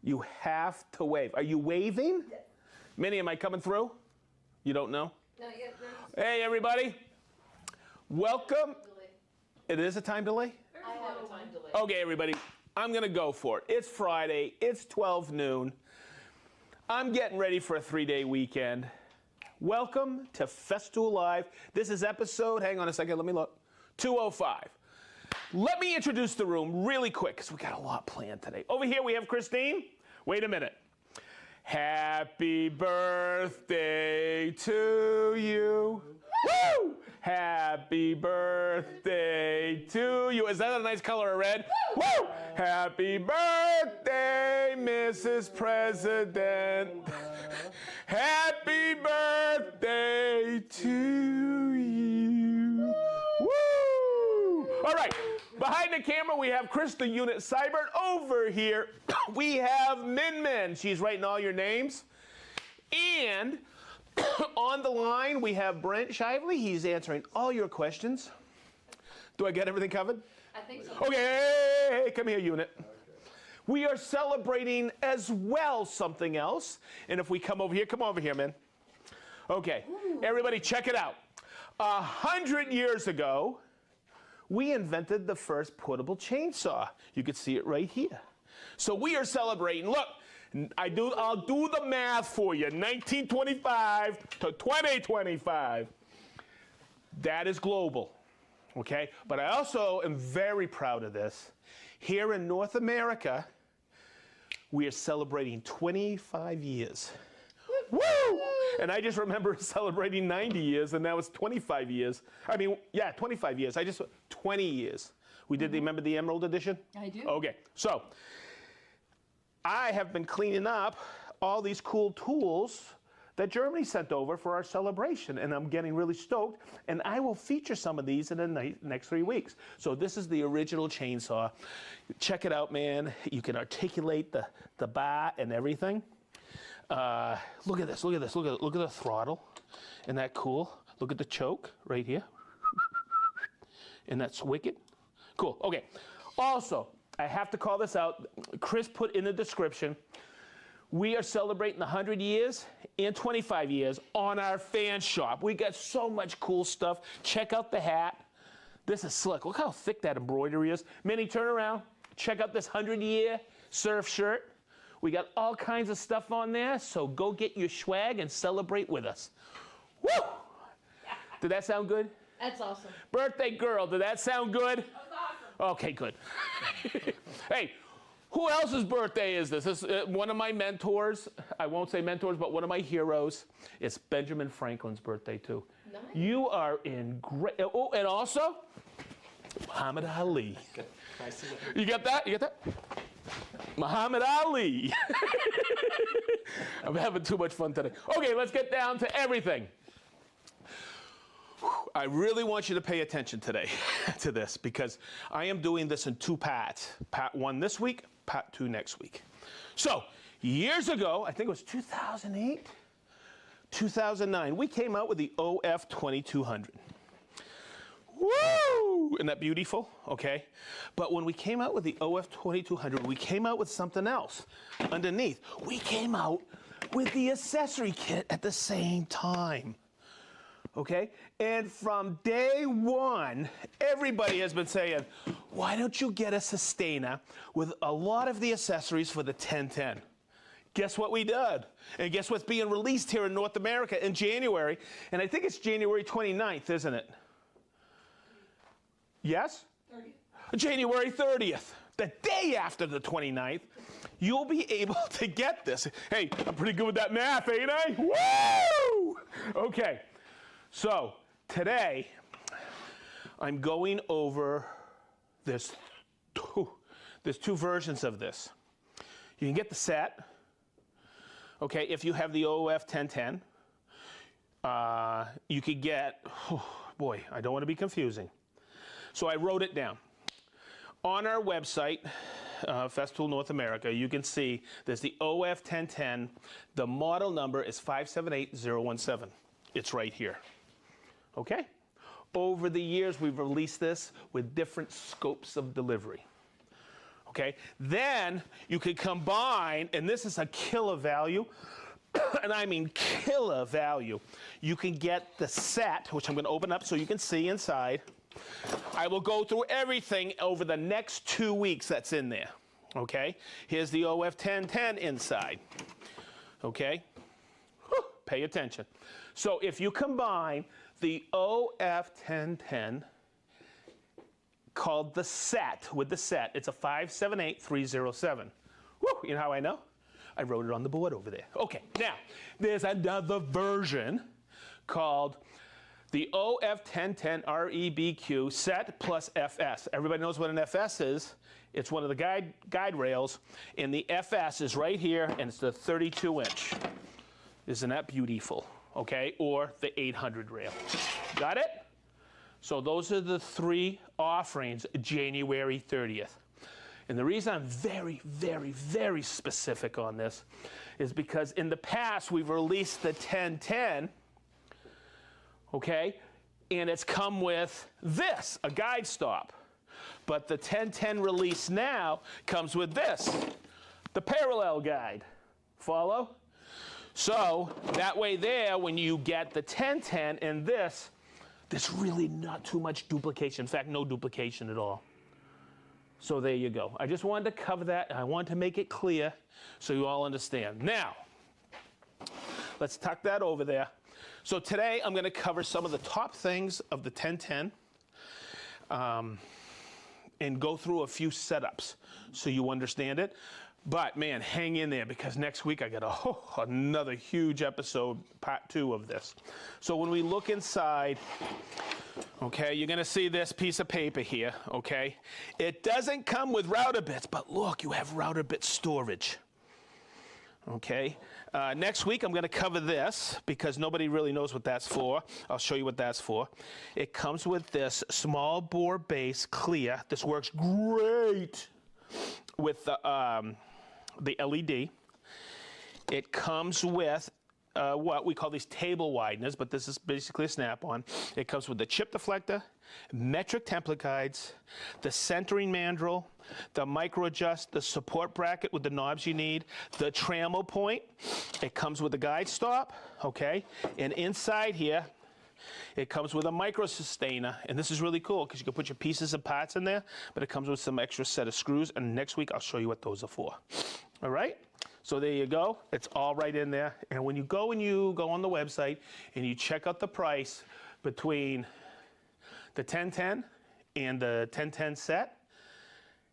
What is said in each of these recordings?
You have to wave. Are you waving? Yes. Minnie, am I coming through? You don't know? Not yet. Hey, everybody. Welcome. It is a time delay? I have a time delay. Okay, everybody. I'm going to go for it. It's Friday. It's 12 noon. I'm getting ready for a 3-day weekend. Welcome to Festool Live. This is episode, hang on a second, let me look, 205. Let me introduce the room really quick because we got a lot planned today. Over here we have Christine. Wait a minute. Happy birthday to you. Woo! Happy birthday to you. Is that a nice color of red? Woo! Happy birthday, Mrs. President. Happy birthday to you. Woo! All right. Behind the camera, we have Chris, the unit Cybert. Over here, we have Min Min. She's writing all your names. And on the line, we have Brent Shively. He's answering all your questions. Do I get everything covered? I think so. Okay, come here, unit. Okay. We are celebrating as well something else. And if we come over here, man. Okay, everybody check it out. 100 years ago, we invented the first portable chainsaw. You can see it right here. So we are celebrating. Look, I'll do the math for you. 1925 to 2025. That is global, okay? But I also am very proud of this. Here in North America, we are celebrating 25 years. Woo! And I just remember celebrating 90 years, and now it's 25 years. I mean, yeah, 25 years. 20 years. We did, remember the Emerald Edition? I do. Okay, so I have been cleaning up all these cool tools that Germany sent over for our celebration, and I'm getting really stoked, and I will feature some of these in the next 3 weeks. So this is the original chainsaw. Check it out, man. You can articulate the bar and everything. Look at this, look at this, look at the throttle. Isn't that cool? Look at the choke right here. And that's wicked. Cool, okay. Also, I have to call this out. Chris put in the description, we are celebrating 100 years and 25 years on our fan shop. We got so much cool stuff. Check out the hat. This is slick. Look how thick that embroidery is. Minnie, turn around. Check out this 100-year surf shirt. We got all kinds of stuff on there, so go get your swag and celebrate with us. Woo! Did that sound good? That's awesome. Birthday girl, did that sound good? That's awesome. Okay, good. Hey, who else's birthday is this? This is one of my mentors. I won't say mentors, but one of my heroes. It's Benjamin Franklin's birthday, too. Nice. You are in great... Oh, and also, Muhammad Ali. You get that? You get that? Muhammad Ali. I'm having too much fun today. Okay, let's get down to everything. I really want you to pay attention today to this because I am doing this in 2 parts. Part 1 this week, part 2 next week. So, years ago, I think it was 2008, 2009, we came out with the OF 2200. Woo! Isn't that beautiful? Okay. But when we came out with the OF 2200, we came out with something else underneath. We came out with the accessory kit at the same time. Okay? And from day one, everybody has been saying, why don't you get a sustainer with a lot of the accessories for the 1010? Guess what we did? And guess what's being released here in North America in January? And I think it's January 29th, isn't it? Yes? 30th. January 30th, the day after the 29th, you'll be able to get this. Hey, I'm pretty good with that math, ain't I? Woo! Okay, so today I'm going over there's two versions of this. You can get the set, okay, if you have the OF 1010. You could get, oh boy, I don't want to be confusing. So I wrote it down. On our website, Festool North America, you can see there's the OF 1010. The model number is 578017. It's right here. Okay? Over the years, we've released this with different scopes of delivery. Okay, then you could combine, and this is a killer value, and I mean killer value. You can get the set, which I'm going to open up so you can see inside. I will go through everything over the next 2 weeks that's in there. Okay, here's the OF1010 inside. Okay, whew, pay attention. So if you combine the OF1010 called the set, with the set, it's a 578307. Woo, you know how I know? I wrote it on the board over there. Okay, now, there's another version called the OF1010 REBQ set plus FS. Everybody knows what an FS is. It's one of the guide rails, and the FS is right here, and it's the 32-inch. Isn't that beautiful? Okay, or the 800 rail. Got it? So those are the 3 offerings January 30th. And the reason I'm very, very, very specific on this is because in the past we've released the 1010, okay, and it's come with this, a guide stop. But the 1010 release now comes with this, the parallel guide. Follow? So that way there, when you get the 1010 and this, there's really not too much duplication. In fact, no duplication at all. So there you go. I just wanted to cover that. I wanted to make it clear so you all understand. Now, let's tuck that over there. So today I'm going to cover some of the top things of the 1010 and go through a few setups so you understand it. But man, hang in there because next week I got another huge episode, part 2 of this. So when we look inside, okay, you're gonna see this piece of paper here, okay? It doesn't come with router bits, but look, you have router bit storage. Okay, next week I'm gonna cover this because nobody really knows what that's for. I'll show you what that's for. It comes with this small bore base clear. This works great with the LED. It comes with what we call these table wideners, but this is basically a snap-on. It comes with the chip deflector, metric template guides, the centering mandrel, the micro adjust, the support bracket with the knobs you need, the trammel point. It comes with a guide stop, okay? And inside here, it comes with a micro sustainer, and this is really cool because you can put your pieces and parts in there, but it comes with some extra set of screws, and next week I'll show you what those are for. All right? So there you go. It's all right in there. And when you go on the website and you check out the price between the 1010 and the 1010 set,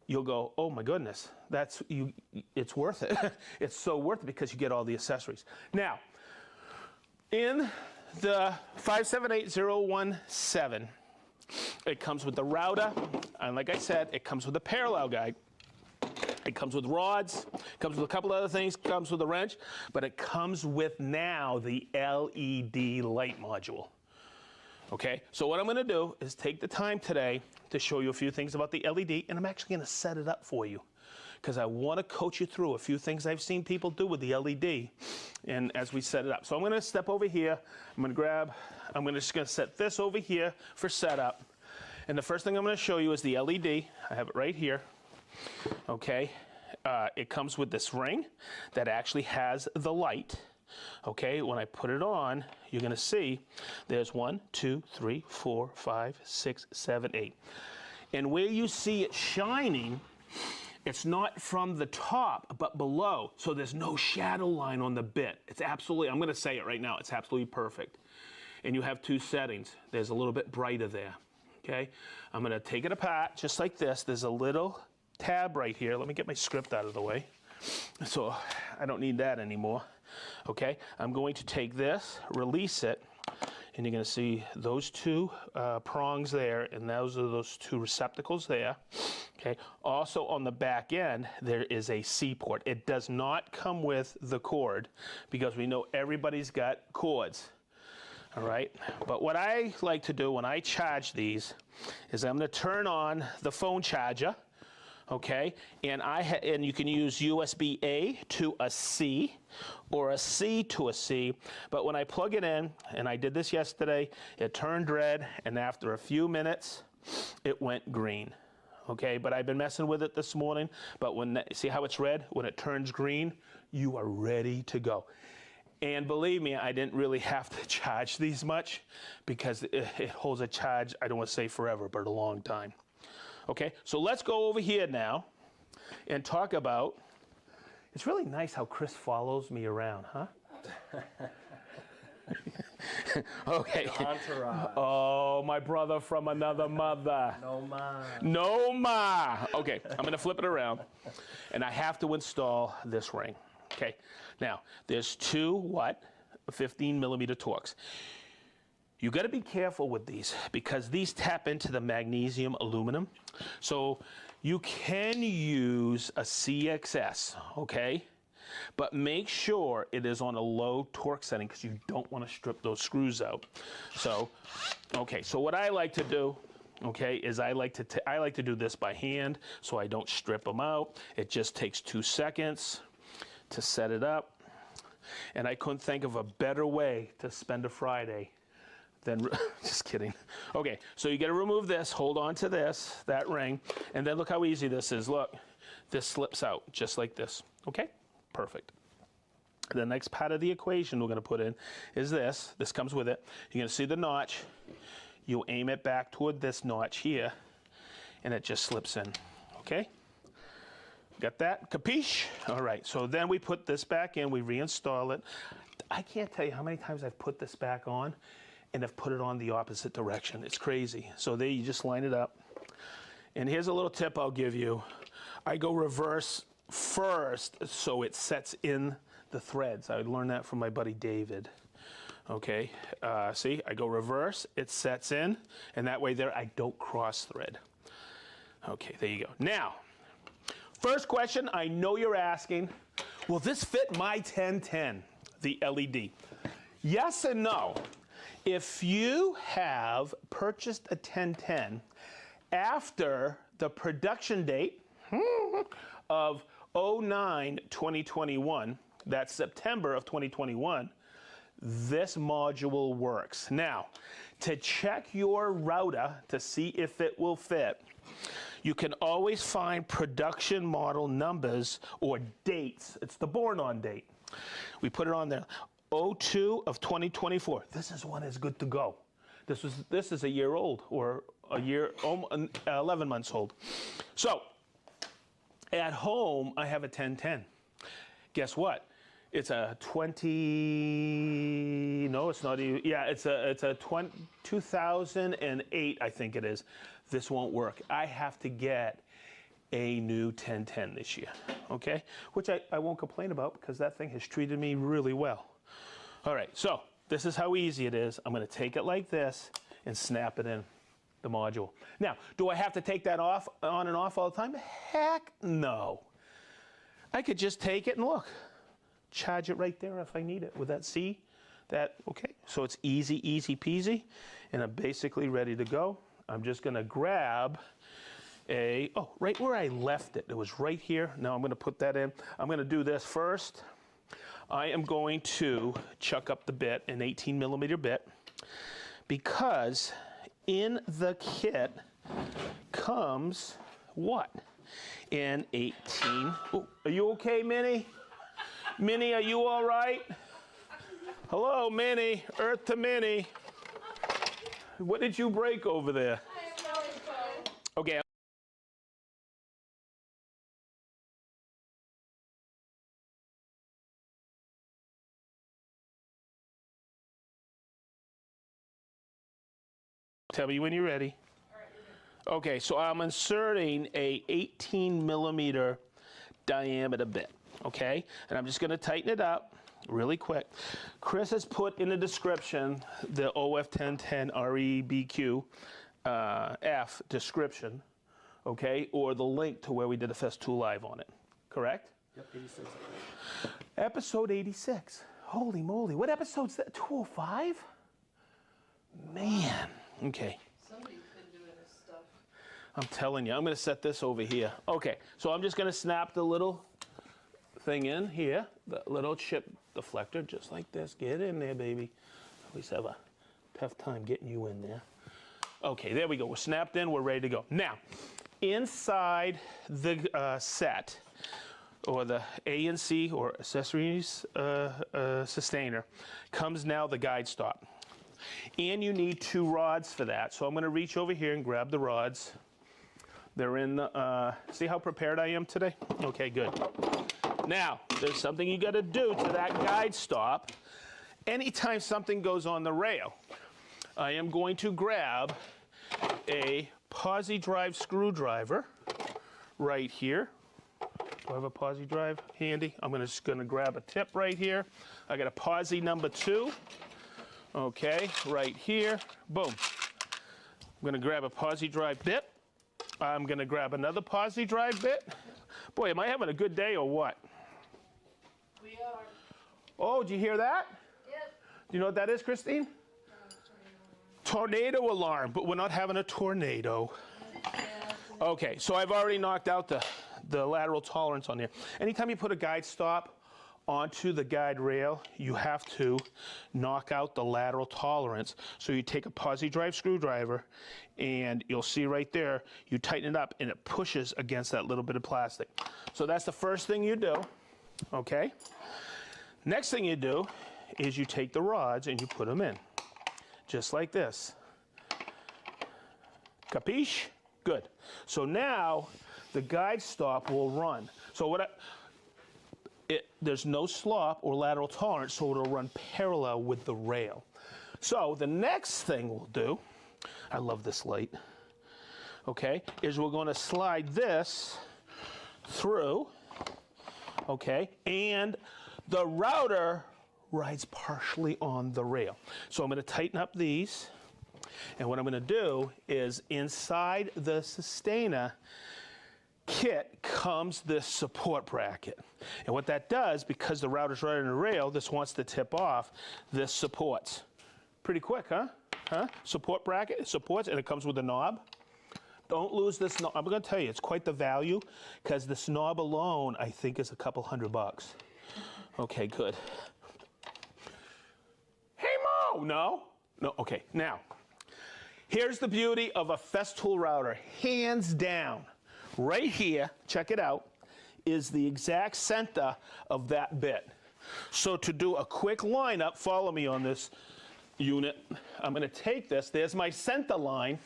you'll go, oh my goodness, it's worth it. It's so worth it because you get all the accessories. Now, in the 578017, it comes with the router, and like I said, it comes with a parallel guide. It comes with rods, comes with a couple other things, comes with a wrench, but it comes with now the LED light module. Okay, so what I'm going to do is take the time today to show you a few things about the LED, and I'm actually going to set it up for you because I want to coach you through a few things I've seen people do with the LED and as we set it up. So I'm going to step over here, I'm just going to set this over here for setup. And the first thing I'm going to show you is the LED. I have it right here. Okay, it comes with this ring that actually has the light. Okay, when I put it on, you're going to see there's 1, 2, 3, 4, 5, 6, 7, 8. And where you see it shining, it's not from the top, but below. So there's no shadow line on the bit. It's absolutely, I'm going to say it right now, it's absolutely perfect. And you have 2 settings. There's a little bit brighter there. Okay, I'm going to take it apart just like this. There's a little tab right here. Let me get my script out of the way so I don't need that anymore. Okay, I'm going to take this, release it, and you're going to see those 2 prongs there, and those are those 2 receptacles there. Okay, also on the back end there is a C port. It does not come with the cord because we know everybody's got cords. All right, but what I like to do when I charge these is I'm going to turn on the phone charger. Okay, and you can use USB-A to a C or a C to a C, but when I plug it in, and I did this yesterday, it turned red, and after a few minutes, it went green. okay? But I've been messing with it this morning. But see how it's red? When it turns green, you are ready to go. And believe me, I didn't really have to charge these much because it holds a charge, I don't want to say forever, but a long time. Okay, so let's go over here now and talk about, it's really nice how Chris follows me around, huh? Okay. Entourage. Oh, my brother from another mother. No ma. No ma. Okay, I'm going to flip it around, and I have to install this ring. Okay, now there's two 15mm Torx. You got to be careful with these because these tap into the magnesium aluminum. So you can use a CXS, okay? But make sure it is on a low torque setting because you don't want to strip those screws out. So, okay, so what I like to do, okay, is I like to do this by hand so I don't strip them out. It just takes 2 seconds to set it up. And I couldn't think of a better way to spend a Friday than, just kidding. Okay, so you gotta remove this, hold on to this, that ring, and then look how easy this is. Look, this slips out just like this, okay? Perfect. The next part of the equation we're gonna put in is this. This comes with it. You're gonna see the notch. You aim it back toward this notch here, and it just slips in, okay? Got that? Capiche? All right, so then we put this back in, we reinstall it. I can't tell you how many times I've put this back on and have put it on the opposite direction. It's crazy. So there you just line it up. And here's a little tip I'll give you. I go reverse first so it sets in the threads. I learned that from my buddy David. Okay, see, I go reverse, it sets in, and that way there I don't cross thread. Okay, there you go. Now, first question I know you're asking, will this fit my 1010, the LED? Yes and no. If you have purchased a 1010 after the production date of 09/2021, that's September of 2021, this module works. Now, to check your router to see if it will fit, you can always find production model numbers or dates. It's the born on date. We put it on there. 02 of 2024. This is one is good to go. This is a year old or a year, 11 months old. So at home, I have a 1010. Guess what? It's a 20, no, it's not even, yeah, it's a 2008, I think it is. This won't work. I have to get a new 1010 this year, okay? Which I won't complain about because that thing has treated me really well. All right, so this is how easy it is. I'm gonna take it like this and snap it in the module. Now, do I have to take that off, on and off all the time? Heck no. I could just take it and look, charge it right there if I need it with that C, okay? So it's easy, easy peasy, and I'm basically ready to go. I'm just gonna grab right where I left it. It was right here. Now I'm gonna put that in. I'm gonna do this first. I am going to chuck up the bit, an 18mm bit, because in the kit comes what? An 18. Oh, are you okay, Minnie? Minnie, are you all right? Hello, Minnie. Earth to Minnie. What did you break over there? Okay. Tell me when you're ready. Okay, so I'm inserting a 18mm diameter bit, okay? And I'm just gonna tighten it up really quick. Chris has put in the description the OF1010 REBQ F description, okay? Or the link to where we did a Festool Live on it, correct? Yep, 86. Episode 86. Holy moly, what episode's that? 205? Man, okay. Somebody's been doing this stuff. I'm telling you, I'm gonna set this over here. Okay, so I'm just gonna snap the little thing in here, the little chip deflector, just like this. Get in there, baby. I always have a tough time getting you in there. Okay, there we go. We're snapped in, we're ready to go. Now, inside the set, or the A and C, or accessories sustainer, comes now the guide stop. And you need 2 rods for that. So I'm going to reach over here and grab the rods. They're in the, see how prepared I am today? Okay, good. Now, there's something you got to do to that guide stop. Anytime something goes on the rail, I am going to grab a posi drive screwdriver right here. Do I have a posi drive handy? I'm just going to grab a tip right here. I got a posi number 2. Okay, right here. Boom. I'm going to grab a posi drive bit. I'm going to grab another posi drive bit. Boy, am I having a good day or what? We are. Oh, did you hear that? Yep. Do you know what that is, Christine? Tornado alarm, but we're not having a tornado. Okay, so I've already knocked out the lateral tolerance on there. Anytime you put a guide stop onto the guide rail, you have to knock out the lateral tolerance. So you take a posi drive screwdriver, and you'll see right there, you tighten it up, and it pushes against that little bit of plastic. So that's the first thing you do, okay? Next thing you do is you take the rods and you put them in, just like this. Capiche? Good. So now the guide stop will run. So there's no slop or lateral tolerance, so it'll run parallel with the rail. So the next thing we'll do, I love this light, okay, is we're going to slide this through, okay, and the router rides partially on the rail. So I'm going to tighten up these, and what I'm going to do is inside the sustainer kit comes this support bracket. And what that does, because the router's right on the rail, this wants to tip off, this supports. Pretty quick, huh? Support bracket, it supports, and it comes with a knob. Don't lose this knob. I'm going to tell you, it's quite the value, because this knob alone, I think, is a couple $100. Okay, good. Hey, Mo! No? No, okay. Now, here's the beauty of a Festool router. Hands down, right here, check it out, is the exact center of that bit. So to do a quick lineup, follow me on this unit. I'm going to take this. There's my center line.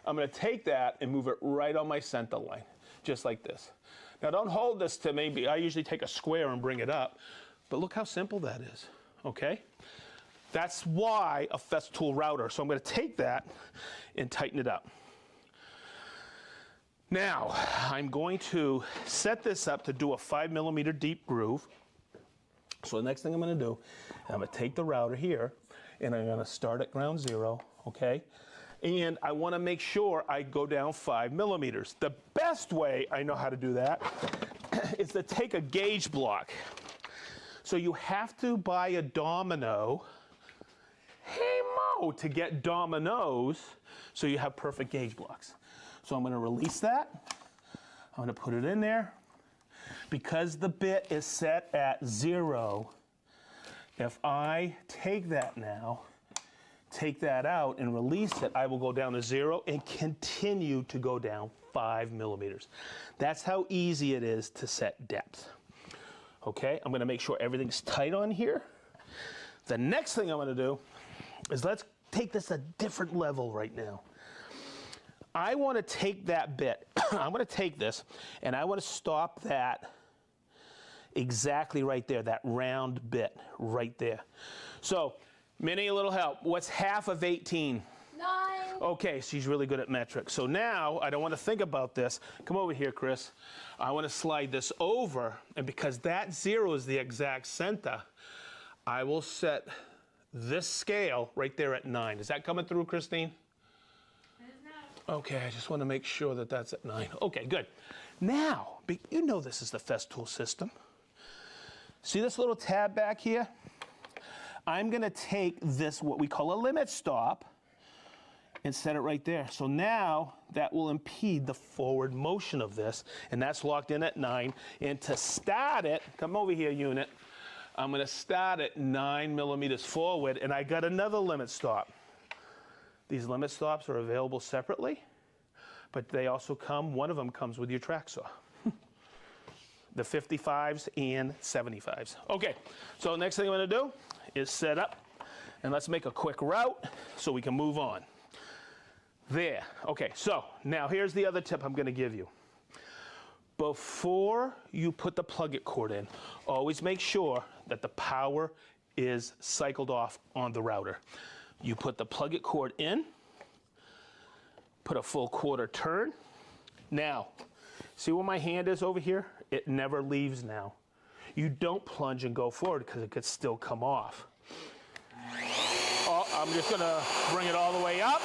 I'm going to take that and move it right on my center line, just like this. Now, don't hold this to me. I usually take a square and bring it up. But look how simple that is, okay? That's why a Festool router. So I'm going to take that and tighten it up. Now, I'm going to set this up to do a 5mm deep groove. So the next thing I'm going to do, I'm going to take the router here, and I'm going to start at ground zero, okay? And I want to make sure I go down 5mm. The best way I know how to do that is to take a gauge block. So you have to buy a domino, hey Mo, to get dominoes so you have perfect gauge blocks. So I'm going to release that. I'm going to put it in there. Because the bit is set at 0, if I take that now, take that out and release it, I will go down to 0 and continue to go down 5mm. That's how easy it is to set depth. Okay, I'm going to make sure everything's tight on here. The next thing I'm going to do is let's take this a different level right now. I want to take that bit. I'm going to take this, and I want to stop that exactly right there, that round bit right there. So, Minnie, a little help. What's half of 18? 9. Okay, she's really good at metric. So now, I don't want to think about this. Come over here, Chris. I want to slide this over, and because that 0 is the exact center, I will set this scale right there at 9. Is that coming through, Christine? Okay, I just want to make sure that that's at 9. Okay, good. Now, you know this is the Festool system. See this little tab back here? I'm going to take this, what we call a limit stop, and set it right there. So now that will impede the forward motion of this, and that's locked in at 9. And to start it, come over here, unit, I'm going to start it 9mm forward, and I got another limit stop. These limit stops are available separately, but they also come, one of them comes with your track saw. The 55s and 75s. Okay, so next thing I'm gonna do is set up, and let's make a quick route so we can move on. There, okay, so now here's the other tip I'm gonna give you. Before you put the plug-it cord in, always make sure that the power is cycled off on the router. You put the plug-it cord in, put a full quarter turn. Now, see where my hand is over here? It never leaves now. You don't plunge and go forward because it could still come off. Oh, I'm just gonna bring it all the way up.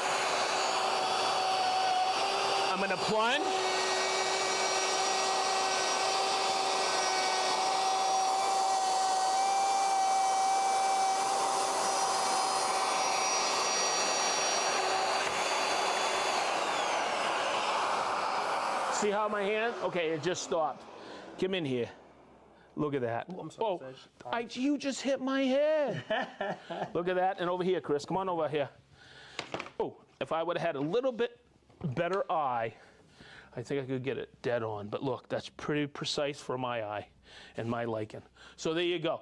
I'm gonna plunge. See how my hand? Okay, it just stopped. Come in here. Look at that. Oh, I'm sorry, Sedge. You just hit my head. Look at that. And over here, Chris. Come on over here. Oh, if I would have had a little bit better eye, I think I could get it dead on. But look, that's pretty precise for my eye and my liking. So there you go.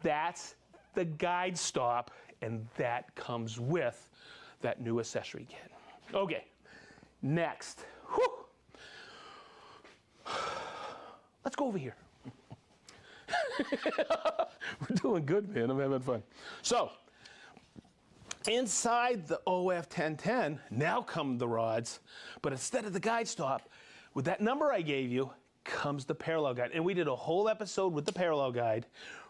That's the guide stop, and that comes with that new accessory kit. Okay, next. Whew. Let's go over here. We're doing good, man. I'm having fun. So, inside the OF 1010, now come the rods, but instead of the guide stop, with that number I gave you, comes the parallel guide. And we did a whole episode with the parallel guide.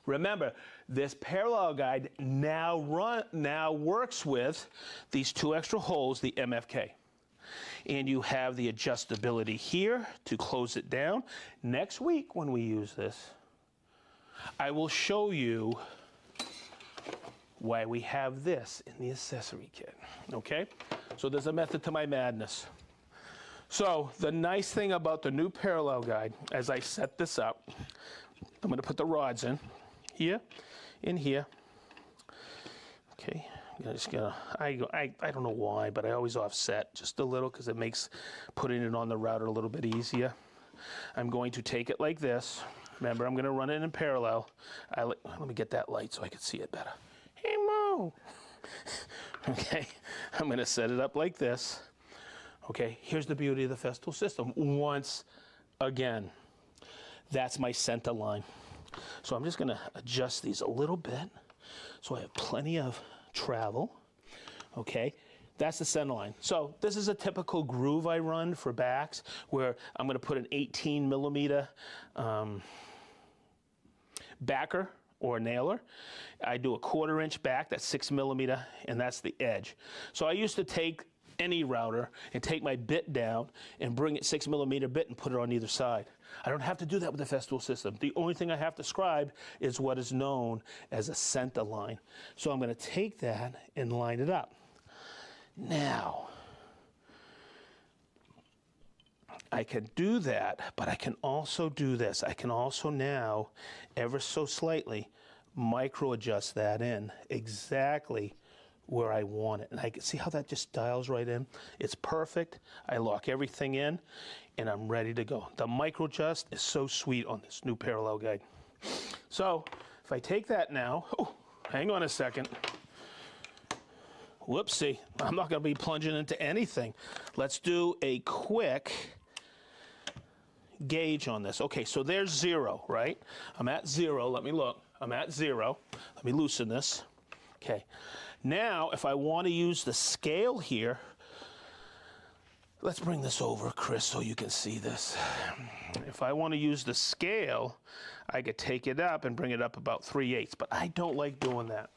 Remember, this parallel guide now works with these two extra holes, the MFK. And you have the adjustability here to close it down. Next week when we use this, I will show you why we have this in the accessory kit, okay? So there's a method to my madness. So the nice thing about the new parallel guide, as I set this up, I'm gonna put the rods in here, okay? I'm just gonna, I don't know why, but I always offset just a little because it makes putting it on the router a little bit easier. I'm going to take it like this. Remember, I'm gonna run it in parallel. Let me get that light so I can see it better. Hey, Mo. Okay, I'm gonna set it up like this. Okay, here's the beauty of the Festool system. Once again, that's my center line. So I'm just gonna adjust these a little bit so I have plenty of travel. Okay, that's the center line. So this is a typical groove I run for backs where I'm gonna put an 18 millimeter backer or nailer. I do a 1/4 inch back, that's 6 millimeter, and that's the edge. So I used to take any router and take my bit down and bring it 6 millimeter bit and put it on either side. I don't have to do that with the Festool system. The only thing I have to scribe is what is known as a center line. So I'm going to take that and line it up. Now, I can do that, but I can also do this. I can also now, ever so slightly, micro adjust that in exactly where I want it. And I can see how that just dials right in. It's perfect. I lock everything in and I'm ready to go. The micro adjust is so sweet on this new parallel guide. So if I take that now, oh, hang on a second. Whoopsie, I'm not gonna be plunging into anything. Let's do a quick gauge on this. Okay, so there's 0, right? I'm at 0, let me look. I'm at 0. Let me loosen this. Okay. Now, if I want to use the scale here, let's bring this over, Chris, so you can see this. If I want to use the scale, I could take it up and bring it up about 3/8, but I don't like doing that.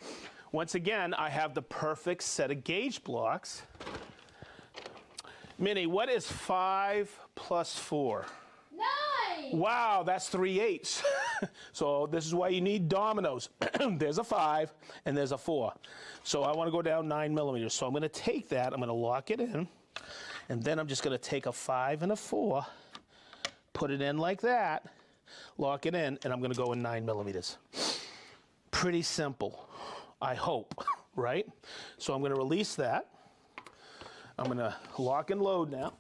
Once again, I have the perfect set of gauge blocks. Minnie, what is 5 plus 4? 9! Wow, that's 3/8. So this is why you need dominoes. There's a 5 and there's a 4. So I want to go down 9 millimeters. So I'm going to take that, I'm going to lock it in, and then I'm just going to take a 5 and a 4, put it in like that, lock it in, and I'm going to go in 9 millimeters. Pretty simple, I hope, right? So I'm going to release that. I'm going to lock and load now.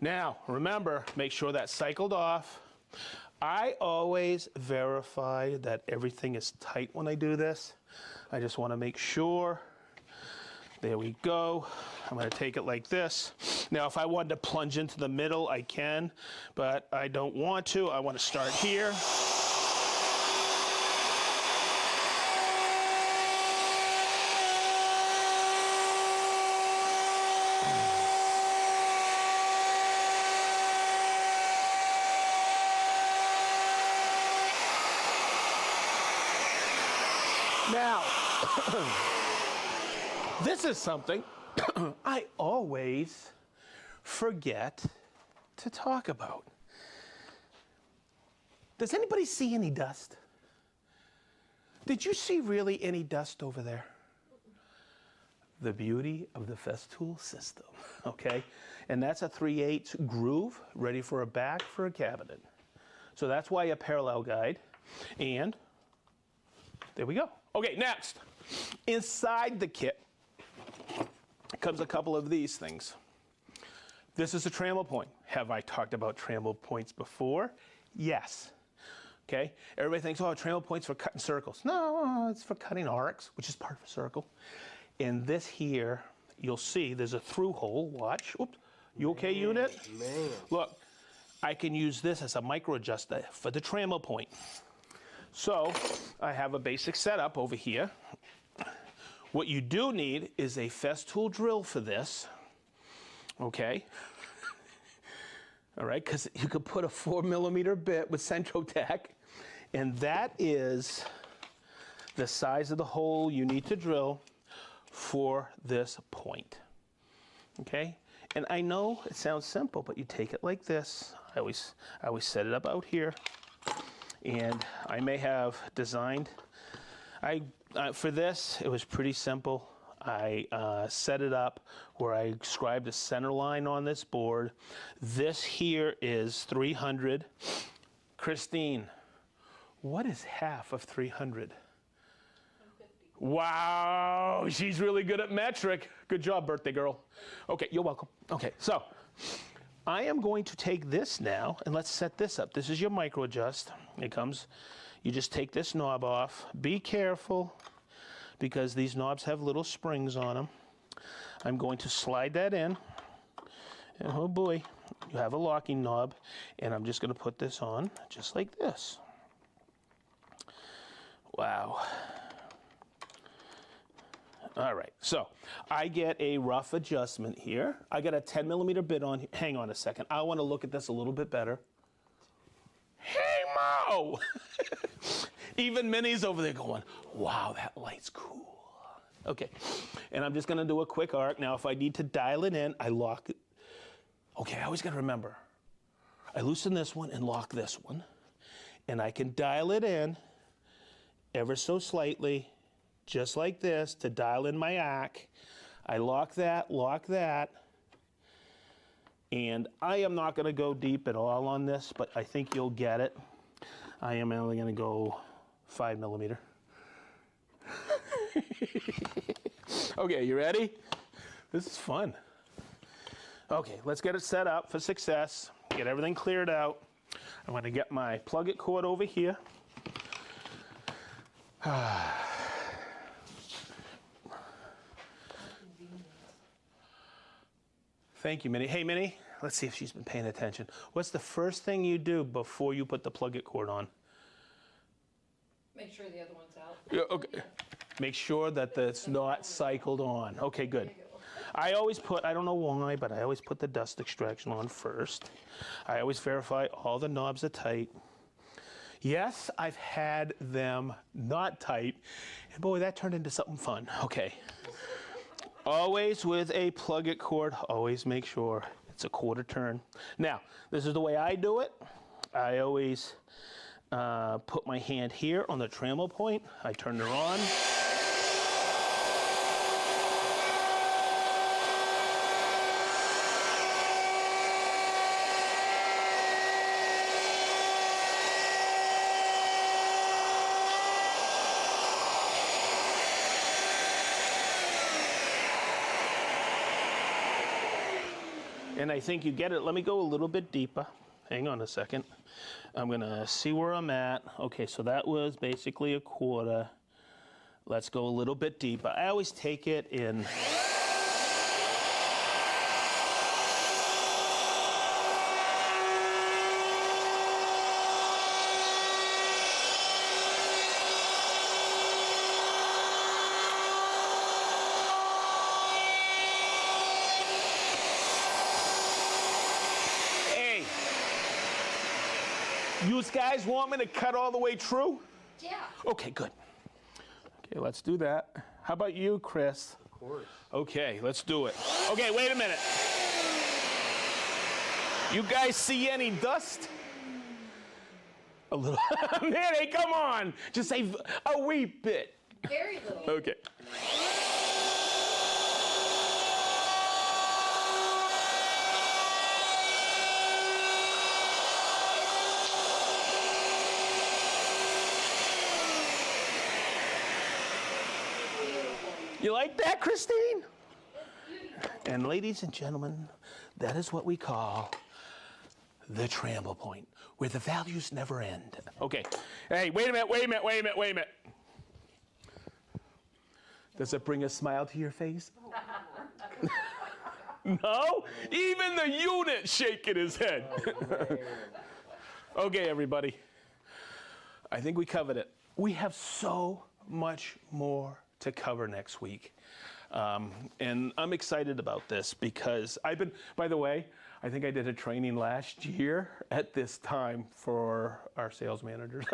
Now, remember, make sure that's cycled off. I always verify that everything is tight when I do this. I just want to make sure. There we go. I'm going to take it like this. Now, if I wanted to plunge into the middle, I can, but I don't want to. I want to start here. Now, this is something I always forget to talk about. Does anybody see any dust? Did you see really any dust over there? The beauty of the Festool system, okay? And that's a 3/8 groove ready for a back for a cabinet. So that's why a parallel guide. And there we go. Okay, next. Inside the kit comes a couple of these things. This is a trammel point. Have I talked about trammel points before? Yes. Okay, everybody thinks, oh, trammel points for cutting circles. No, it's for cutting arcs, which is part of a circle. In this here, you'll see there's a through hole. Watch. Oops. You okay, unit? Man. Look, I can use this as a micro adjuster for the trammel point. So I have a basic setup over here. What you do need is a Festool drill for this, okay? All right, because you could put a 4mm bit with Centrotech, and that is the size of the hole you need to drill for this point, okay? And I know it sounds simple, but you take it like this. I always set it up out here. And I may have designed, for this, it was pretty simple. I set it up where I scribed a center line on this board. This here is 300. Christine, what is half of 300? 150. Wow, she's really good at metric. Good job, birthday girl. Okay, you're welcome. Okay, so I am going to take this now, and let's set this up. This is your micro adjust. It comes, you just take this knob off. Be careful, because these knobs have little springs on them. I'm going to slide that in, and oh boy, you have a locking knob, and I'm just going to put this on just like this. Wow. All right, so I get a rough adjustment here. I got a 10mm bit on. Hang on a second. I want to look at this a little bit better. Hey, Mo! Even Minnie's over there going, wow, that light's cool. Okay, and I'm just going to do a quick arc. Now, if I need to dial it in, I lock it. Okay, I always got to remember. I loosen this one and lock this one. And I can dial it in ever so slightly, just like this, to dial in my arc. I lock that, and I am not going to go deep at all on this, but I think you'll get it. I am only going to go 5mm. Okay, you ready? This is fun. Okay, let's get it set up for success. Get everything cleared out. I'm going to get my plug-it cord over here. Thank you, Minnie. Hey, Minnie, let's see if she's been paying attention. What's the first thing you do before you put the plug-it cord on? Make sure the other one's out. Yeah, okay. Make sure that it's not cycled on. Okay, good. I always put, I don't know why, but I always put the dust extraction on first. I always verify all the knobs are tight. Yes, I've had them not tight, and boy, that turned into something fun. Okay. Always with a plug-it cord, always make sure it's a quarter turn. Now, this is the way I do it. I always put my hand here on the trammel point. I turn her on. And I think you get it. Let me go a little bit deeper. Hang on a second. I'm going to see where I'm at. Okay, so that was basically a quarter. Let's go a little bit deeper. I always take it in. You guys want me to cut all the way through? Yeah. Okay, good. Okay, let's do that. How about you, Chris? Of course. Okay, let's do it. Okay, wait a minute. You guys see any dust? A little. Manny, come on. Just say a wee bit. Very little. Okay. You like that, Christine? And ladies and gentlemen, that is what we call the trammel point, where the values never end. Okay. Hey, wait a minute. Does it bring a smile to your face? No? Even the unit shaking his head. Okay, everybody. I think we covered it. We have so much more to cover next week. And I'm excited about this because I've been, by the way, I think I did a training last year at this time for our sales managers.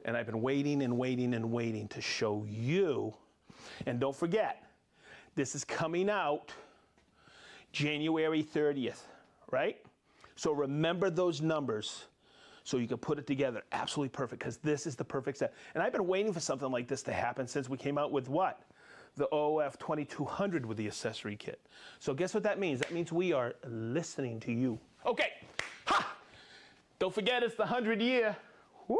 And I've been waiting to show you. And don't forget, this is coming out January 30th, right? So remember those numbers so you can put it together. Absolutely perfect, because this is the perfect set. And I've been waiting for something like this to happen since we came out with what? The OF 2200 with the accessory kit. So guess what that means? That means we are listening to you. Okay, ha! Don't forget it's the 100 year. Woo!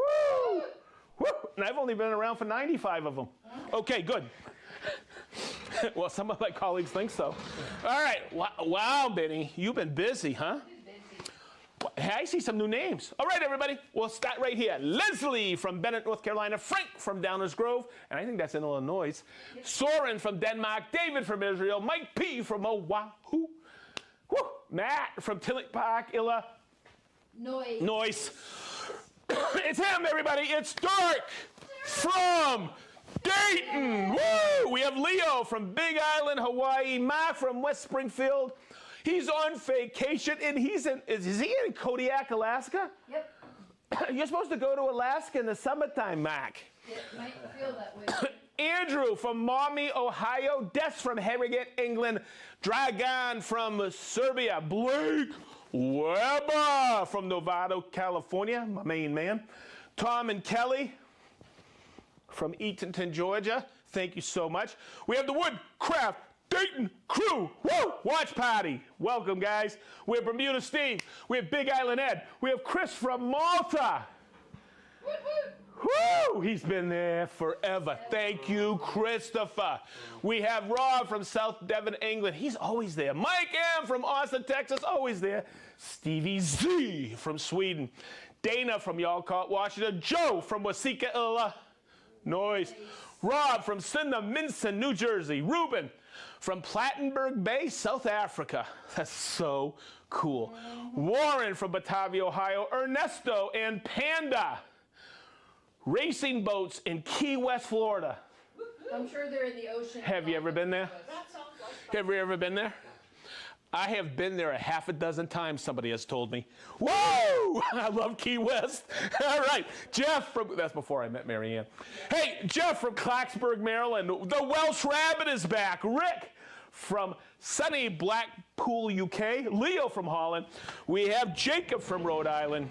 Woo! And I've only been around for 95 of them. Okay, good. Well, some of my colleagues think so. All right, wow, Benny, you've been busy, huh? Hey, I see some new names. All right, everybody, we'll start right here. Leslie from Bennett, North Carolina. Frank from Downers Grove, and I think that's in Illinois. Yep. Soren from Denmark. David from Israel. Mike P. from Oahu. Woo. Matt from Tillich Park, Illinois. It's him, everybody. It's Dirk from Dayton. Woo! We have Leo from Big Island, Hawaii. Mark from West Springfield. He's on vacation, and is he in Kodiak, Alaska? Yep. You're supposed to go to Alaska in the summertime, Mac. It might feel that way. Andrew from Maumee, Ohio. Des from Harrogate, England. Dragan from Serbia. Blake Weber from Novato, California, my main man. Tom and Kelly from Eatonton, Georgia. Thank you so much. We have the Woodcraft Dayton crew, woo, watch party. Welcome, guys. We have Bermuda Steve. We have Big Island Ed. We have Chris from Malta. Woo, he's been there forever. Thank you, Christopher. We have Rob from South Devon, England. He's always there. Mike M. from Austin, Texas, always there. Stevie Z from Sweden. Dana from Yalcott, Washington. Joe from Waseca, Illinois. Rob from Minson, New Jersey. Ruben from Plattenberg Bay, South Africa. That's so cool. Warren from Batavia, Ohio. Ernesto and Panda. Racing boats in Key West, Florida. I'm sure they're in the ocean. Have you ever been there? Have you ever been there? I have been there a half a dozen times, somebody has told me. Whoa! I love Key West. All right, Jeff from, that's before I met Mary Ann. Hey, Jeff from Clarksburg, Maryland. The Welsh Rabbit is back. Rick from sunny Blackpool, UK. Leo from Holland. We have Jacob from Rhode Island.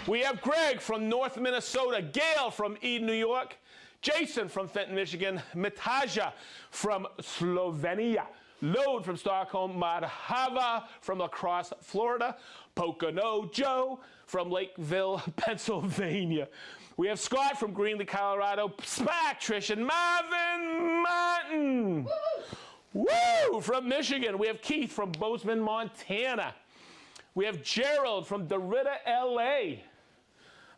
We have Greg from North Minnesota. Gail from Eden, New York. Jason from Fenton, Michigan. Mitaja from Slovenia. Lode from Stockholm, Madhava from La Crosse, Florida, Pocono Joe from Lakeville, Pennsylvania. We have Scott from Greenlee, Colorado, Spack, Trish, and Marvin Martin. Woo! From Michigan, we have Keith from Bozeman, Montana. We have Gerald from Derrida, LA.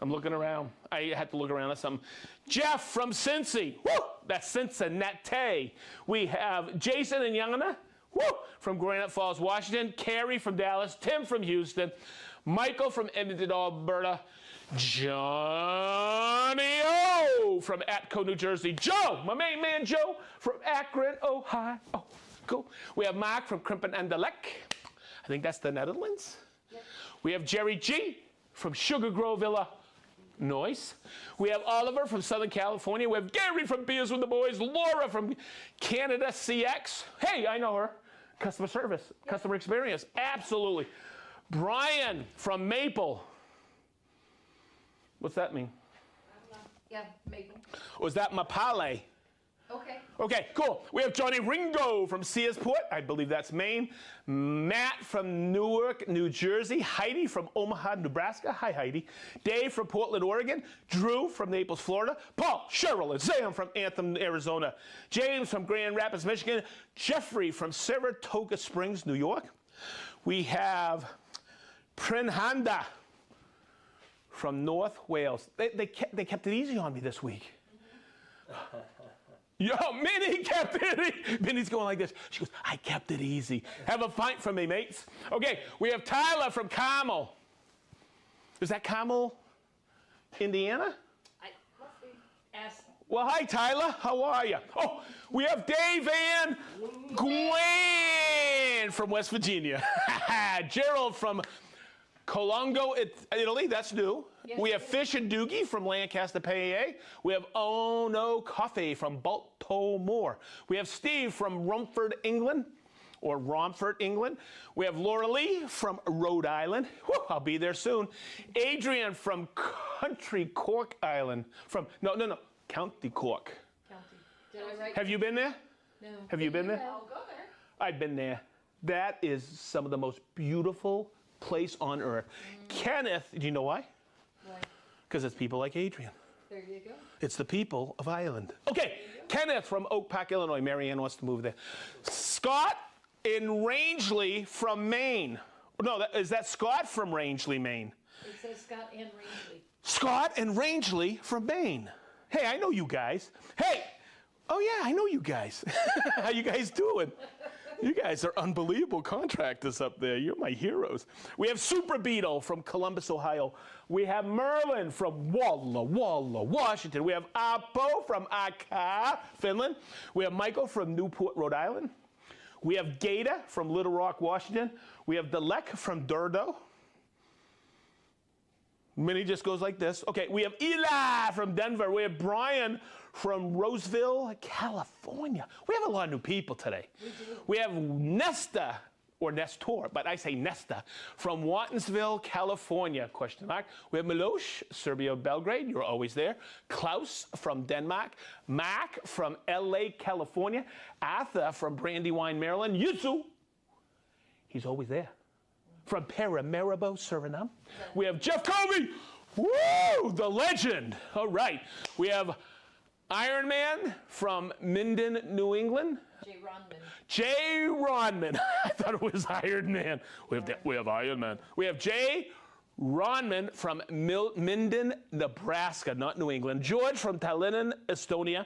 I'm looking around. I had to look around at something. Jeff from Cincy. Woo! That's Cincinnati. We have Jason and Yana. Woo! From Granite Falls, Washington. Carrie from Dallas. Tim from Houston. Michael from Edmonton, Alberta. Johnny O from Atco, New Jersey. Joe, my main man Joe from Akron, Ohio. Cool. We have Mark from Krimpen and de Lek. I think that's the Netherlands. Yep. We have Jerry G from Sugar Grove, Illinois. We have Oliver from Southern California. We have Gary from Beers with the Boys. Laura from Canada CX. Hey, I know her. Customer service, customer experience. Absolutely. Brian from Maple. What's that mean? Yeah, Maple. Was that Mapale? Okay. Okay, cool. We have Johnny Ringo from Searsport. I believe that's Maine. Matt from Newark, New Jersey. Heidi from Omaha, Nebraska. Hi, Heidi. Dave from Portland, Oregon. Drew from Naples, Florida. Paul, Cheryl, and Sam from Anthem, Arizona. James from Grand Rapids, Michigan. Jeffrey from Saratoga Springs, New York. We have Prinhanda from North Wales. They kept it easy on me this week. Yo, Minnie kept it. Minnie's going like this. She goes, I kept it easy. Have a pint for me, mates. Okay, we have Tyler from Carmel. Is that Carmel, Indiana? Must be. Ask. Well, hi, Tyler. How are you? Oh, we have Dave and Gwen from West Virginia. Gerald from Colongo, Italy. That's new. Yes, we have Fish and Doogie from Lancaster, PA. We have Ono Coffee from Baltimore. We have Steve from Romford, England, or Romford, England. We have Laura Lee from Rhode Island. Whew, I'll be there soon. Adrian from Country Cork Island. County Cork. County. Did I write? Have you been there? No. Have you been there? I'll go there. I've been there. That is some of the most beautiful place on earth. Kenneth, do you know why? Why? Because it's people like Adrian. There you go. It's the people of Ireland. Okay, Kenneth from Oak Park, Illinois. Marianne wants to move there. Scott in Rangeley from Maine. No, is that Scott from Rangeley, Maine? It says Scott and Rangeley. Scott and Rangeley from Maine. Hey, I know you guys. Hey, oh yeah, I know you guys. How you guys doing? You guys are unbelievable contractors up there. You're my heroes. We have Super Beetle from Columbus, Ohio. We have Merlin from Walla, Washington. We have Apo from Aka, Finland. We have Michael from Newport, Rhode Island. We have Gata from Little Rock, Washington. We have Delek from Durdo. Minnie just goes like this. Okay, we have Eli from Denver. We have Brian from Roseville, California. We have a lot of new people today. We do. We have Nesta, or Nestor, but I say Nesta, from Wattonsville, California, question mark. We have Miloš, Serbia, Belgrade, you're always there. Klaus from Denmark. Mark from LA, California. Arthur from Brandywine, Maryland. Yuzu, he's always there. From Paramaribo, Suriname. We have Jeff Kobe, woo, the legend. All right, we have Iron Man from Minden, New England. Jay Ronman. I thought it was Iron Man. We have Iron Man. We have Jay Ronman from Minden, Nebraska, not New England. George from Tallinn, Estonia.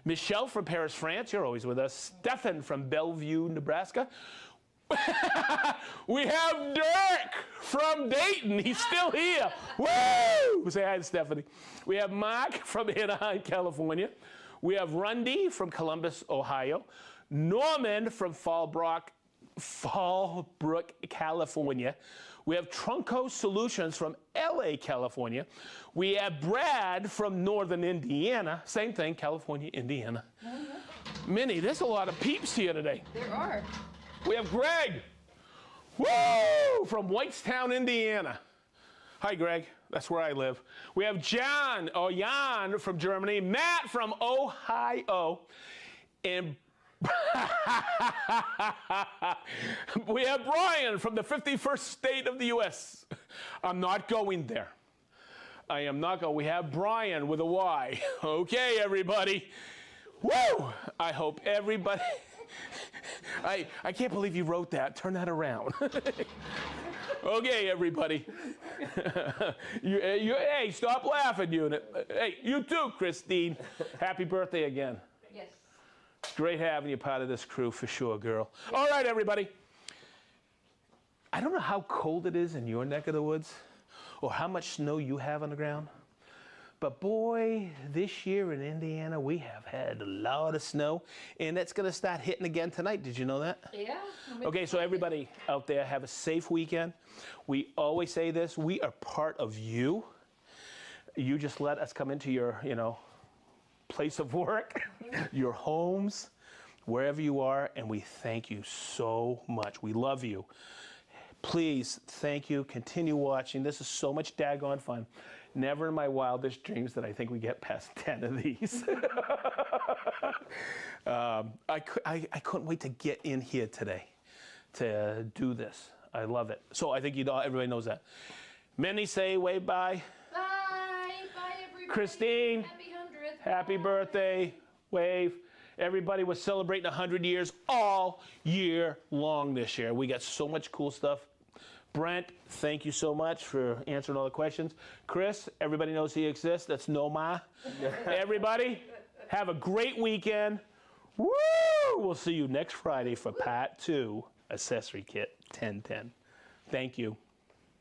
Michelle from Paris, France. You're always with us. Stefan from Bellevue, Nebraska. We have Dirk from Dayton. He's still here. Woo! Say hi to Stephanie. We have Mark from Anaheim, California. We have Rundy from Columbus, Ohio. Norman from Fallbrook, California. We have Trunco Solutions from LA, California. We have Brad from Northern Indiana. Same thing, California, Indiana. Minnie, there's a lot of peeps here today. There are. We have Greg, woo, from Whitestown, Indiana. Hi, Greg. That's where I live. We have Jan from Germany, Matt from Ohio, and we have Brian from the 51st state of the U.S. I'm not going there. I am not going. We have Brian with a Y. Okay, everybody. Woo! I hope everybody... I can't believe you wrote that. Turn that around. Okay, everybody. Hey, stop laughing, unit. Hey, you too, Christine. Happy birthday again. Yes. It's great having you part of this crew for sure, girl. All right, everybody. I don't know how cold it is in your neck of the woods or how much snow you have on the ground. But boy, this year in Indiana, we have had a lot of snow, and it's going to start hitting again tonight. Did you know that? Yeah. Okay, so everybody out there, have a safe weekend. We always say this, we are part of you. You just let us come into your, place of work, your homes, wherever you are, and we thank you so much. We love you. Please, thank you. Continue watching. This is so much daggone fun. Never in my wildest dreams did I think we get past 10 of these. I couldn't wait to get in here today to do this. I love it. So I think everybody knows that. Many say wave bye. Bye. Bye, everybody. Christine, Happy 100th. happy birthday. Wave. Everybody was celebrating 100 years all year long this year. We got so much cool stuff. Brent, thank you so much for answering all the questions. Chris, everybody knows he exists. That's Noma. Everybody, have a great weekend. Woo! We'll see you next Friday for Part 2, Accessory Kit 1010. Thank you.